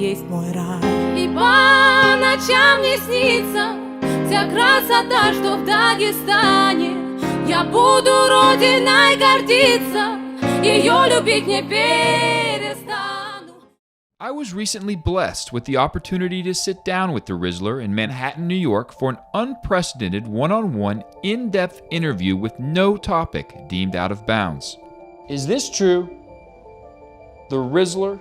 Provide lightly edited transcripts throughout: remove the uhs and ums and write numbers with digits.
есть мой рай. И по ночам мне снится вся красота, что в Дагестане. Я буду родиной гордиться, ее любить не перестану. I was recently blessed with the opportunity to sit down with the Rizzler in Manhattan, New York for an unprecedented one-on-one, in-depth interview with no topic deemed out of bounds. Is this true? The Rizzler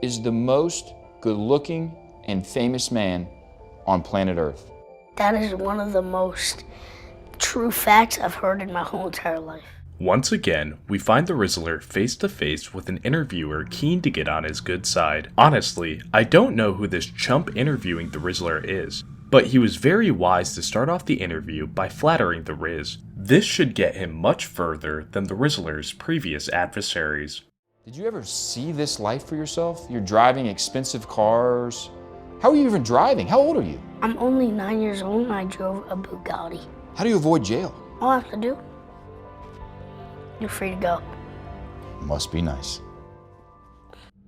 is the most good-looking and famous man on planet Earth. That is one of the most true facts I've heard in my whole entire life. Once again, we find the Rizzler face to face with an interviewer keen to get on his good side. Honestly, I don't know who this chump interviewing the Rizzler is, but he was very wise to start off the interview by flattering the Riz. This should get him much further than the Rizzler's previous adversaries. Did you ever see this life for yourself? You're driving expensive cars. How are you even driving? How old are you? I'm only 9 years old and I drove a Bugatti. How do you avoid jail? All I have to do, you're free to go. Must be nice.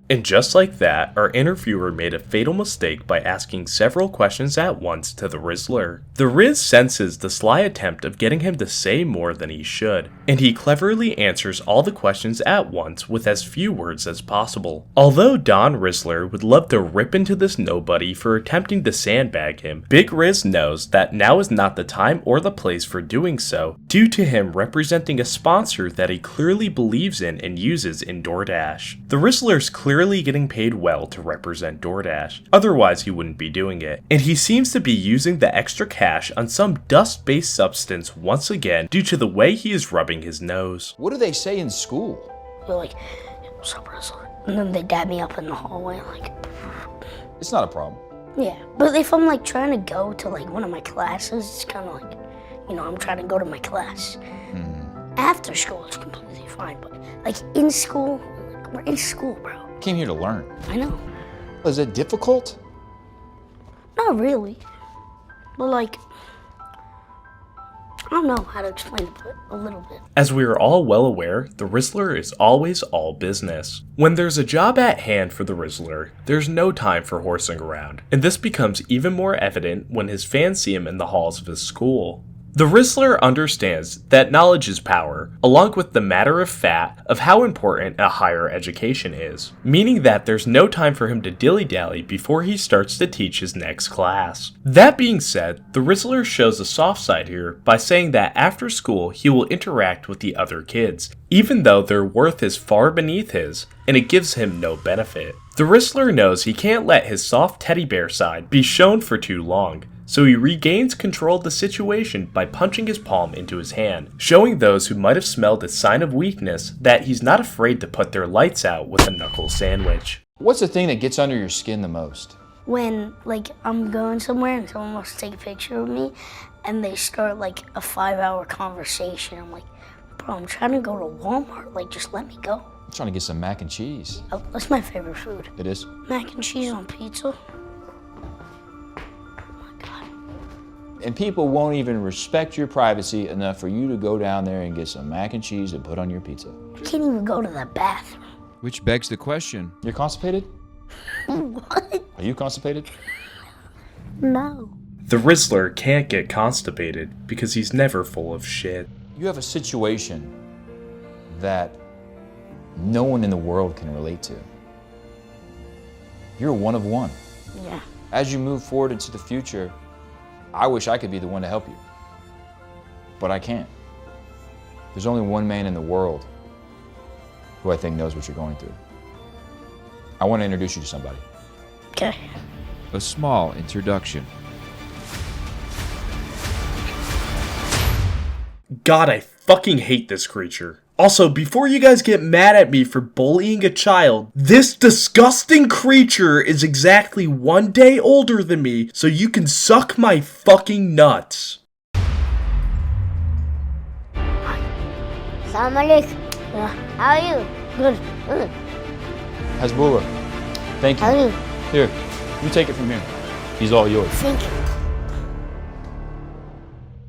And just like that, our interviewer made a fatal mistake by asking several questions at once to the Rizzler. The Riz senses the sly attempt of getting him to say more than he should, and he cleverly answers all the questions at once with as few words as possible. Although Don Rizzler would love to rip into this nobody for attempting to sandbag him, Big Riz knows that now is not the time or the place for doing so, due to him representing a sponsor that he clearly believes in and uses in DoorDash. The Rizzler's clearly getting paid well to represent DoorDash, otherwise he wouldn't be doing it, and he seems to be using the extra cash on some dust-based substance once again due to the way he is rubbing his nose. What do they say in school? They're like, what's up, Rizzler? And then they dab me up in the hallway, like. It's not a problem. Yeah, but if I'm like trying to go to like one of my classes, it's kind of like, you know, I'm trying to go to my class. After school, it's completely fine, but like in school, like, we're in school, bro. Came here to learn. I know. Is it difficult? Not really. But like, I don't know how to explain it, but a little bit. As we are all well aware, the Rizzler is always all business. When there's a job at hand for the Rizzler, there's no time for horsing around, and this becomes even more evident when his fans see him in the halls of his school. The Rizzler understands that knowledge is power, along with the matter of fact of how important a higher education is, meaning that there's no time for him to dilly-dally before he starts to teach his next class. That being said, the Rizzler shows a soft side here by saying that after school he will interact with the other kids, even though their worth is far beneath his, and it gives him no benefit. The Rizzler knows he can't let his soft teddy bear side be shown for too long, so he regains control of the situation by punching his palm into his hand, showing those who might have smelled a sign of weakness that he's not afraid to put their lights out with a knuckle sandwich. What's the thing that gets under your skin the most? When like I'm going somewhere and someone wants to take a picture of me and they start like a 5-hour conversation, I'm like, bro, I'm trying to go to Walmart, like just let me go. I'm trying to get some mac and cheese. Oh, that's my favorite food. It is? Mac and cheese on pizza. And people won't even respect your privacy enough for you to go down there and get some mac and cheese to put on your pizza. I can't even go to the bathroom. Which begs the question. You're constipated? What? Are you constipated? No. The Rizzler can't get constipated because he's never full of shit. You have a situation that no one in the world can relate to. You're one of one. Yeah. As you move forward into the future, I wish I could be the one to help you, but I can't. There's only one man in the world who I think knows what you're going through. I want to introduce you to somebody. Okay. A small introduction. God, I fucking hate this creature. Also, before you guys get mad at me for bullying a child, this disgusting creature is exactly 1 day older than me, so you can suck my fucking nuts. Assalamu alaikum. Yeah. How are you? Good. Good. Hasbullah, thank you. How are you? Here, you take it from here. He's all yours. Thank you.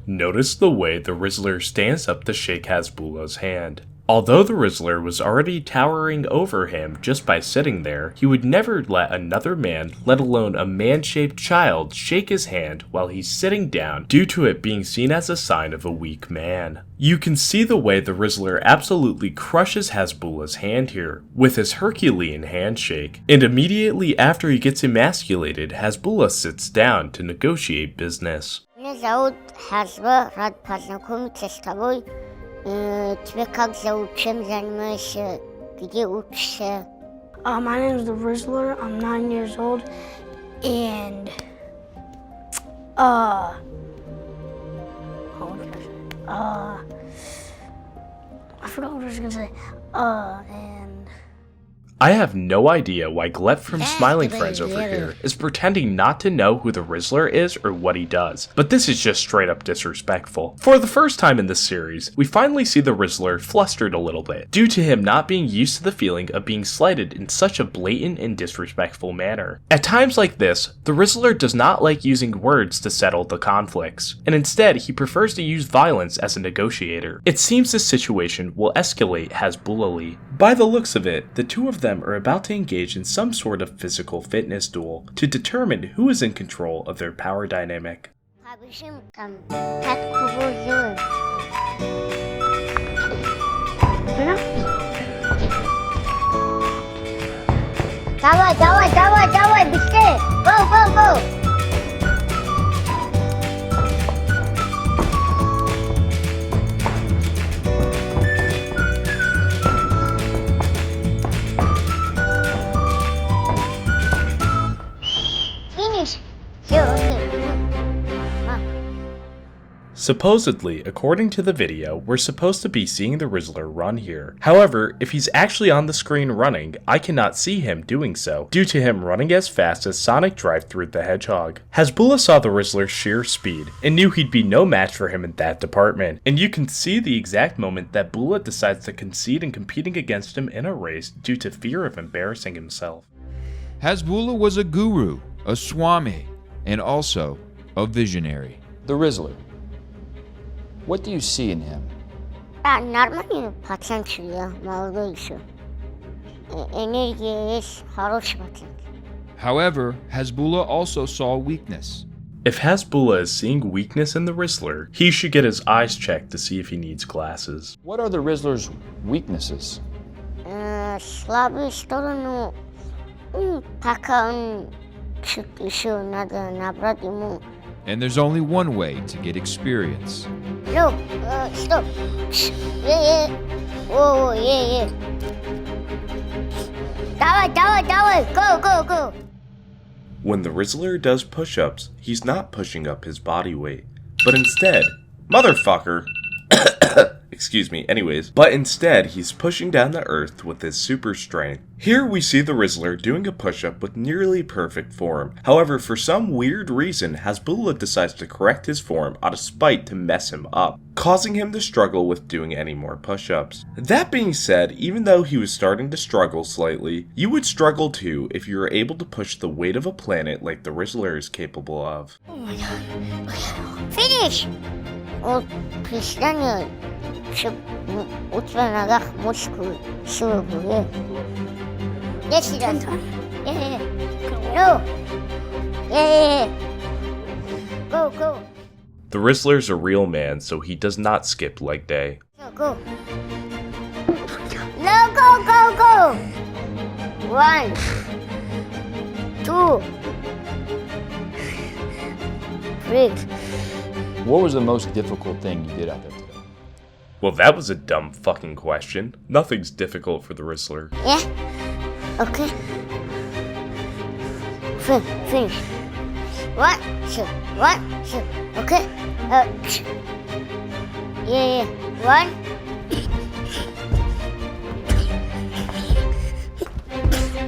Notice the way the Rizzler stands up to shake Hasbullah's hand. Although the Rizzler was already towering over him just by sitting there, he would never let another man, let alone a man-shaped child, shake his hand while he's sitting down due to it being seen as a sign of a weak man. You can see the way the Rizzler absolutely crushes Hasbullah's hand here with his Herculean handshake, and immediately after he gets emasculated, Hasbullah sits down to negotiate business. Меня зовут Hasbullah, рад познакомиться с тобой. Тебя как зовут, чем занимаешься, где учишься? My name is the Rizzler. I'm 9 years old, and what was I say? I forgot what I was gonna say. And I have no idea why Gleb from Smiling Friends over here is pretending not to know who the Rizzler is or what he does, but this is just straight up disrespectful. For the first time in this series, we finally see the Rizzler flustered a little bit, due to him not being used to the feeling of being slighted in such a blatant and disrespectful manner. At times like this, the Rizzler does not like using words to settle the conflicts, and instead he prefers to use violence as a negotiator. It seems this situation will escalate Hasbullah. By the looks of it, the two of them are about to engage in some sort of physical fitness duel to determine who is in control of their power dynamic. Kardeşim tam tek kubuzu. Давай, быстрее! Go! Finish! Supposedly, according to the video, we're supposed to be seeing the Rizzler run here. However, if he's actually on the screen running, I cannot see him doing so, due to him running as fast as Sonic Drive-Thru the Hedgehog. Hasbullah saw the Rizzler's sheer speed, and knew he'd be no match for him in that department, and you can see the exact moment that Bulla decides to concede in competing against him in a race due to fear of embarrassing himself. Hasbullah was a guru, a swami, and also a visionary. The Rizzler. What do you see in him? Нормальный пацанчик, я молодой еще. Энергия есть, хороший пацан. However, Hasbullah also saw weakness. If Hasbullah is seeing weakness in the Rizzler, he should get his eyes checked to see if he needs glasses. What are the Rizzler's weaknesses? Слабую сторону, пока он чуть еще надо набрать ему. And there's only one way to get experience. No, stop. Yeah. Oh, yeah. Давай, go. When the Rizzler does push-ups, he's not pushing up his body weight, but instead, motherfucker! Excuse me, but instead he's pushing down the earth with his super strength. Here we see the Rizzler doing a push-up with nearly perfect form. However, for some weird reason, Hasbullah decides to correct his form out of spite to mess him up, causing him to struggle with doing any more push-ups. That being said, even though he was starting to struggle slightly, you would struggle too if you were able to push the weight of a planet like the Rizzler is capable of. Oh my god. Finish! Приседание, чтобы у тебя на ногах мышцу силу было. Yes, Yeah. No. Yeah. Go. The Rizzler's a real man, so he does not skip leg day. Go. No, go. 1, 2, 3. What was the most difficult thing you did out there today? Well, that was a dumb fucking question. Nothing's difficult for the Rizzler. Yeah? Okay. Finish. 1, 2. Okay? Yeah. 1.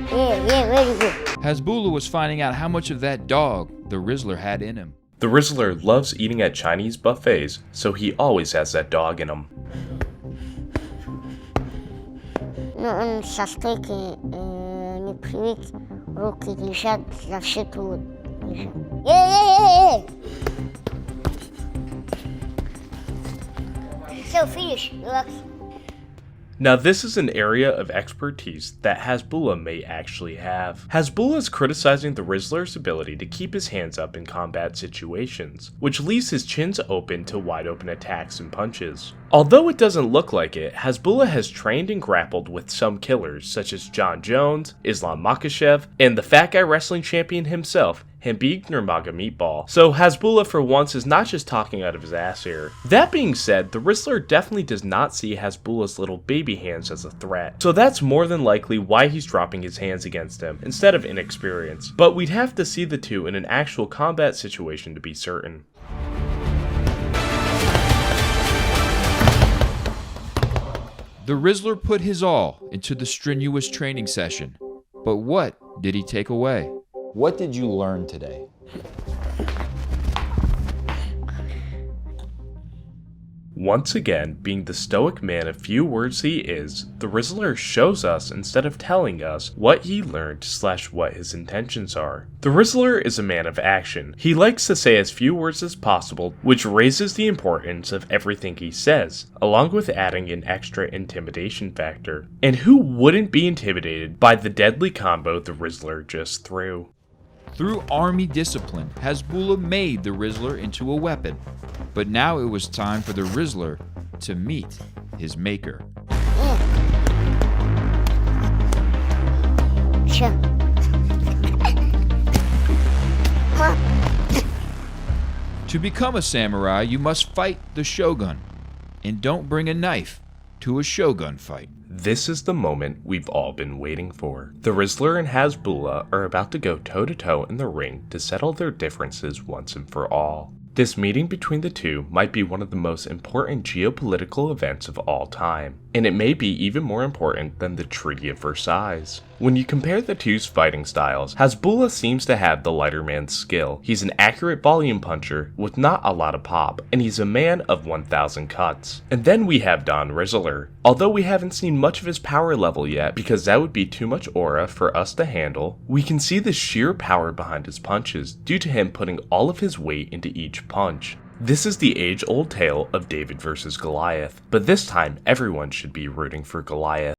Yeah, very good. Hasbullah was finding out how much of that dog the Rizzler had in him. The Rizzler loves eating at Chinese buffets, so he always has that dog in him. Ну, он со стойки не привык, руки держат, защиту держат. So, finish, relax. Now this is an area of expertise that Hasbullah may actually have. Hasbullah is criticizing the Rizzler's ability to keep his hands up in combat situations, which leaves his chins open to wide open attacks and punches. Although it doesn't look like it, Hasbullah has trained and grappled with some killers such as John Jones, Islam Makhachev, and the fat guy wrestling champion himself, Habib Nurmagomedov. So Hasbullah for once is not just talking out of his ass here. That being said, the Rizzler definitely does not see Hasbullah's little baby hands as a threat. So that's more than likely why he's dropping his hands against him, instead of inexperience. But we'd have to see the two in an actual combat situation to be certain. The Rizzler put his all into the strenuous training session. But what did he take away? What did you learn today? Once again, being the stoic man of few words he is, the Rizzler shows us instead of telling us what he learned / what his intentions are. The Rizzler is a man of action. He likes to say as few words as possible, which raises the importance of everything he says, along with adding an extra intimidation factor. And who wouldn't be intimidated by the deadly combo the Rizzler just threw? Through army discipline, Hasbullah made the Rizzler into a weapon. But now it was time for the Rizzler to meet his maker. To become a samurai, you must fight the shogun. And don't bring a knife to a shogun fight. This is the moment we've all been waiting for. The Rizzler and Hasbullah are about to go toe-to-toe in the ring to settle their differences once and for all. This meeting between the two might be one of the most important geopolitical events of all time, and it may be even more important than the Treaty of Versailles. When you compare the two's fighting styles, Hasbullah seems to have the lighter man's skill. He's an accurate volume puncher with not a lot of pop, and he's a man of 1,000 cuts. And then we have Don Rizzler. Although we haven't seen much of his power level yet because that would be too much aura for us to handle, we can see the sheer power behind his punches due to him putting all of his weight into each punch. This is the age-old tale of David versus Goliath, but this time everyone should be rooting for Goliath.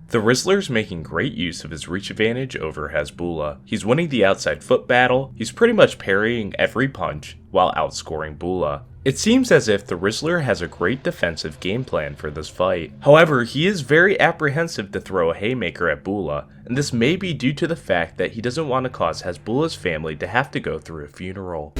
The Rizzler's making great use of his reach advantage over Hasbullah. He's winning the outside foot battle, he's pretty much parrying every punch while outscoring Bullah. It seems as if the Rizzler has a great defensive game plan for this fight. However, he is very apprehensive to throw a haymaker at Bullah, and this may be due to the fact that he doesn't want to cause Hasbullah's family to have to go through a funeral.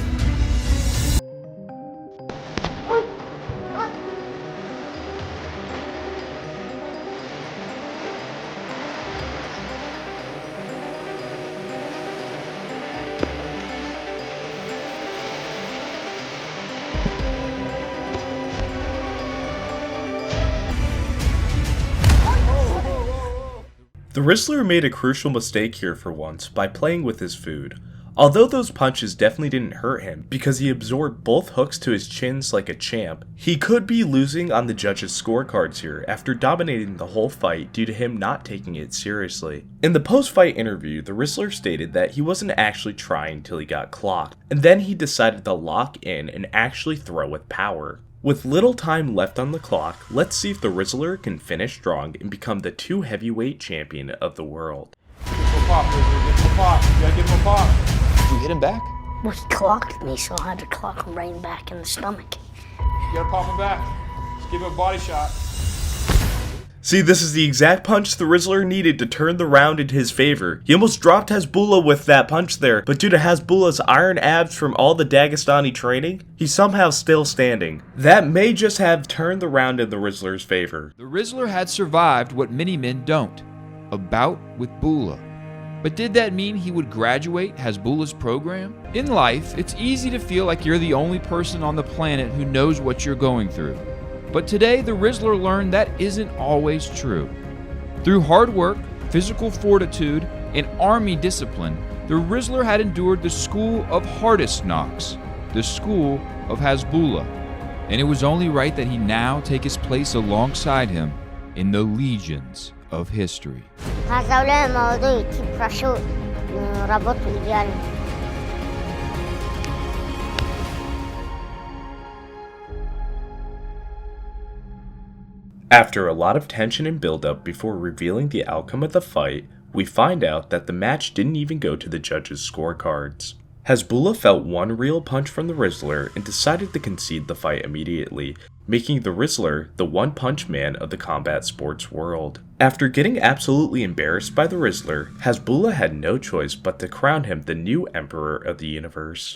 The Rizzler made a crucial mistake here for once by playing with his food. Although those punches definitely didn't hurt him because he absorbed both hooks to his chins like a champ, he could be losing on the judges' scorecards here after dominating the whole fight due to him not taking it seriously. In the post-fight interview, the Rizzler stated that he wasn't actually trying till he got clocked, and then he decided to lock in and actually throw with power. With little time left on the clock, let's see if the Rizzler can finish strong and become the 2 heavyweight champion of the world. Get him a pop, Rizzler. Get him a pop. You gotta give him a pop. Did you hit him back? Well, he clocked me, so I had to clock him right back in the stomach. You gotta pop him back. Just give him a body shot. See, this is the exact punch the Rizzler needed to turn the round in his favor. He almost dropped Hasbullah with that punch there, but due to Hasbullah's iron abs from all the Dagestani training, he's somehow still standing. That may just have turned the round in the Rizzler's favor. The Rizzler had survived what many men don't, a bout with Bullah. But did that mean he would graduate Hasbullah's program? In life, it's easy to feel like you're the only person on the planet who knows what you're going through. But today, the Rizzler learned that isn't always true. Through hard work, physical fortitude, and army discipline, the Rizzler had endured the school of hardest knocks, the school of Hasbullah. And it was only right that he now take his place alongside him in the legions of history. Hasbullah молодой, идти прошу работу идеально. After a lot of tension and build-up before revealing the outcome of the fight, we find out that the match didn't even go to the judges' scorecards. Hasbullah felt one real punch from the Rizzler and decided to concede the fight immediately, making the Rizzler the one-punch man of the combat sports world. After getting absolutely embarrassed by the Rizzler, Hasbullah had no choice but to crown him the new Emperor of the Universe.